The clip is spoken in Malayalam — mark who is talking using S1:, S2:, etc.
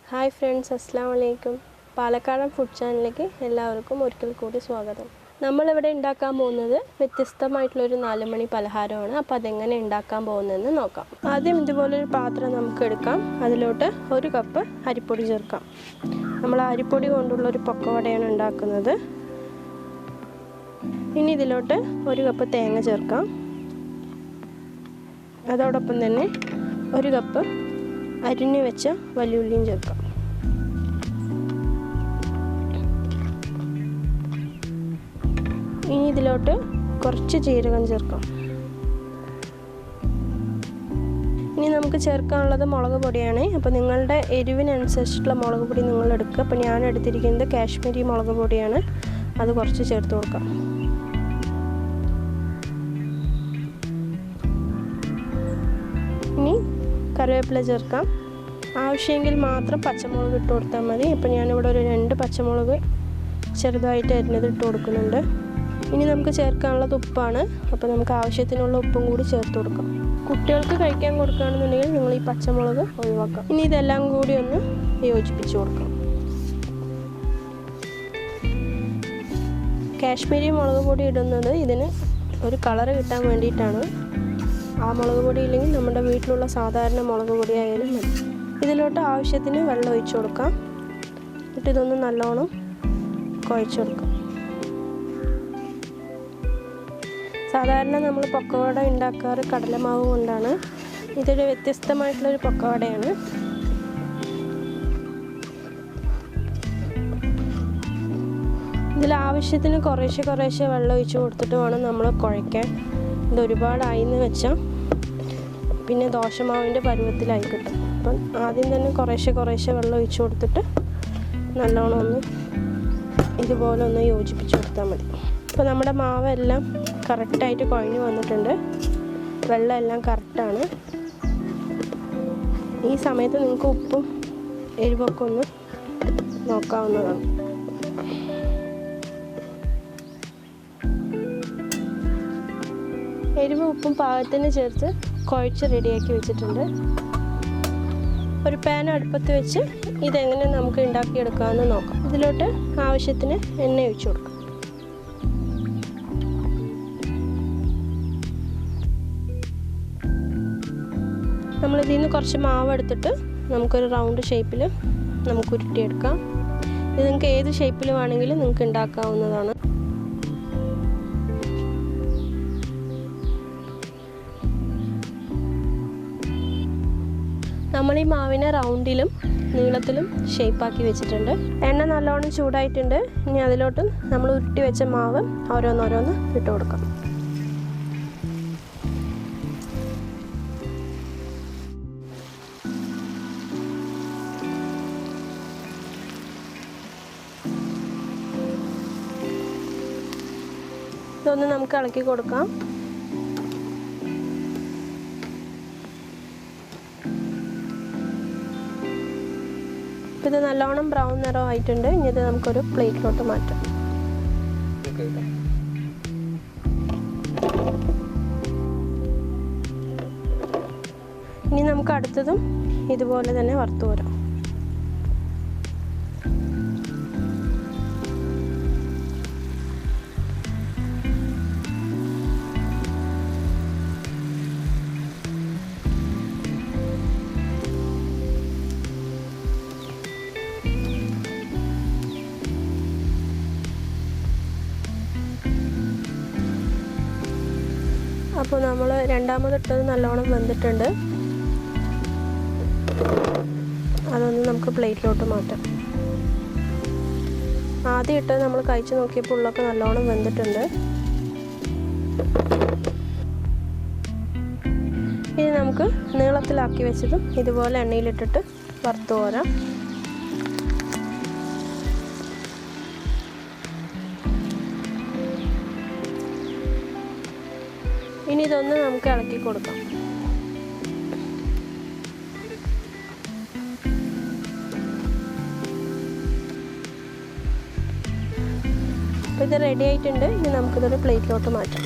S1: ഹായ് ഫ്രണ്ട്സ്, അസ്സലാമു അലൈക്കും. പാലക്കാടൻ ഫുഡ് ചാനലിലേക്ക് എല്ലാവർക്കും ഒരിക്കൽ കൂടി സ്വാഗതം. നമ്മളിവിടെ ഉണ്ടാക്കാൻ പോകുന്നത് വ്യത്യസ്തമായിട്ടുള്ളൊരു 4 മണി പലഹാരമാണ്. അപ്പോൾ അതെങ്ങനെ ഉണ്ടാക്കാൻ പോകുന്നതെന്ന് നോക്കാം. ആദ്യം ഇതുപോലൊരു പാത്രം നമുക്ക് എടുക്കാം. അതിലോട്ട് 1 കപ്പ് അരിപ്പൊടി ചേർക്കാം. നമ്മൾ അരിപ്പൊടി കൊണ്ടുള്ളൊരു പക്കവടയാണ് ഉണ്ടാക്കുന്നത്. ഇനി ഇതിലോട്ട് 1 കപ്പ് തേങ്ങ ചേർക്കാം. അതോടൊപ്പം തന്നെ 1 കപ്പ് അരിഞ്ഞു വെച്ച വലിയുള്ളിയും ചേർക്കാം. ഇനി ഇതിലോട്ട് കുറച്ച് ജീരകം ചേർക്കാം. ഇനി നമുക്ക് ചേർക്കാനുള്ളത് മുളക് പൊടിയാണ്. അപ്പോൾ നിങ്ങളുടെ എരിവിനനുസരിച്ചിട്ടുള്ള മുളക് പൊടി നിങ്ങൾ എടുക്കുക. അപ്പോൾ ഞാൻ എടുത്തിരിക്കുന്നത് കാശ്മീരി മുളക് പൊടിയാണ്. അത് കുറച്ച് ചേർത്ത് കൊടുക്കാം. ഇനി കറിവേപ്പില ചേർക്കാം. ആവശ്യമെങ്കിൽ മാത്രം പച്ചമുളക് ഇട്ട് കൊടുത്താൽ മതി. അപ്പോൾ ഞാനിവിടെ ഒരു 2 പച്ചമുളക് ചെറുതായിട്ട് അരിഞ്ഞത് ഇട്ട് കൊടുക്കുന്നുണ്ട്. ഇനി നമുക്ക് ചേർക്കാനുള്ളത് ഉപ്പാണ്. അപ്പോൾ നമുക്ക് ആവശ്യത്തിനുള്ള ഉപ്പും കൂടി ചേർത്ത് കൊടുക്കാം. കുട്ടികൾക്ക് കഴിക്കാൻ കൊടുക്കുകയാണെന്നുണ്ടെങ്കിൽ നിങ്ങൾ ഈ പച്ചമുളക് ഒഴിവാക്കാം. ഇനി ഇതെല്ലാം കൂടി ഒന്ന് യോജിപ്പിച്ച് കൊടുക്കാം. കാശ്മീരി മുളക് പൊടി ഇടുന്നത് ഇതിന് ഒരു കളറ് കിട്ടാൻ വേണ്ടിയിട്ടാണ്. ആ മുളക് പൊടി ഇല്ലെങ്കിൽ നമ്മുടെ വീട്ടിലുള്ള സാധാരണ മുളക് പൊടി ആയാലും മതി. ഇതിലോട്ട് ആവശ്യത്തിന് വെള്ളം ഒഴിച്ചു കൊടുക്കാം. എന്നിട്ട് ഇതൊന്ന് നല്ലോണം കുഴച്ച് കൊടുക്കാം. സാധാരണ നമ്മൾ പക്കവട ഉണ്ടാക്കാറ് കടലമാവ് കൊണ്ടാണ്. ഇതൊരു വ്യത്യസ്തമായിട്ടുള്ളൊരു പക്കവടയാണ്. ഇതിൽ ആവശ്യത്തിന് കുറേശ്ശെ വെള്ളം ഒഴിച്ച് കൊടുത്തിട്ട് വേണം നമ്മൾ കുഴയ്ക്കാൻ. ഇത് ഒരുപാടായിന്ന് വെച്ചാൽ പിന്നെ ദോശമാവിൻ്റെ പരുവത്തിലായി കിട്ടും. അപ്പം ആദ്യം തന്നെ കുറേശ്ശെ വെള്ളം ഒഴിച്ച് കൊടുത്തിട്ട് നല്ലോണം ഒന്ന് ഇതുപോലെ ഒന്ന് യോജിപ്പിച്ച് കൊടുത്താൽ മതി. അപ്പോൾ നമ്മുടെ മാവെല്ലാം കറക്റ്റായിട്ട് കുഴഞ്ഞു വന്നിട്ടുണ്ട്. വെള്ളം എല്ലാം കറക്റ്റാണ്. ഈ സമയത്ത് നിങ്ങൾക്ക് ഉപ്പും എരിവൊക്കെ ഒന്ന് നോക്കാവുന്നതാണ്. എരിവും ഉപ്പും പാകത്തിന് ചേർത്ത് കുഴച്ച് റെഡിയാക്കി വെച്ചിട്ടുണ്ട്. ഒരു പാൻ അടുപ്പത്ത് വെച്ച് ഇതെങ്ങനെ നമുക്ക് ഉണ്ടാക്കിയെടുക്കാമെന്ന് നോക്കാം. ഇതിലോട്ട് ആവശ്യത്തിന് എണ്ണ ഒഴിച്ചു കൊടുക്കാം. നമ്മളിതിൽ നിന്ന് കുറച്ച് മാവ് എടുത്തിട്ട് നമുക്കൊരു റൗണ്ട് ഷേപ്പിൽ നമുക്ക് ഉരുട്ടിയെടുക്കാം. ഇത് നിങ്ങൾക്ക് ഏത് ഷേപ്പിൽ വേണമെങ്കിലും നിങ്ങൾക്ക് ഉണ്ടാക്കാവുന്നതാണ്. നമ്മൾ ഈ മാവിനെ റൗണ്ടിലും നീളത്തിലും ഷേപ്പാക്കി വെച്ചിട്ടുണ്ട്. എണ്ണ നല്ലോണം ചൂടായിട്ടുണ്ട്. ഇനി അതിലോട്ട് നമ്മൾ ഉരുട്ടി വെച്ച മാവ് ഓരോന്നോരോന്ന് ഇട്ട് കൊടുക്കാം. ഇതൊന്ന് നമുക്ക് ഇളക്കി കൊടുക്കാം. ഇത് നല്ലോണം ബ്രൗൺ നിറമായിട്ടുണ്ട്. ഇനി ഇത് നമുക്കൊരു പ്ലേറ്റിലോട്ട് മാറ്റാം. ഇനി നമുക്ക് അടുത്തതും ഇതുപോലെ തന്നെ വറുത്ത് കോരാം. അപ്പോൾ നമ്മൾ രണ്ടാമതിട്ടത് നല്ലോണം വെന്തിട്ടുണ്ട്. അതൊന്ന് നമുക്ക് പ്ലേറ്റിലോട്ട് മാറ്റാം. ആദ്യം ഇട്ടത് നമ്മൾ കഴിച്ച് നോക്കിയപ്പോൾ ഉള്ളൊക്കെ നല്ലോണം വെന്തിട്ടുണ്ട്. ഇനി നമുക്ക് നീളത്തിലാക്കി വെച്ചതും ഇതുപോലെ എണ്ണയിലിട്ടിട്ട് വറുത്ത് കോരാം. ഇനി ഇതൊന്ന് നമുക്ക് ഇളക്കി കൊടുക്കാം. അപ്പോൾ ഇത് റെഡി ആയിട്ടുണ്ട്. ഇനി നമുക്കിതൊരു പ്ലേറ്റിലോട്ട് മാറ്റാം.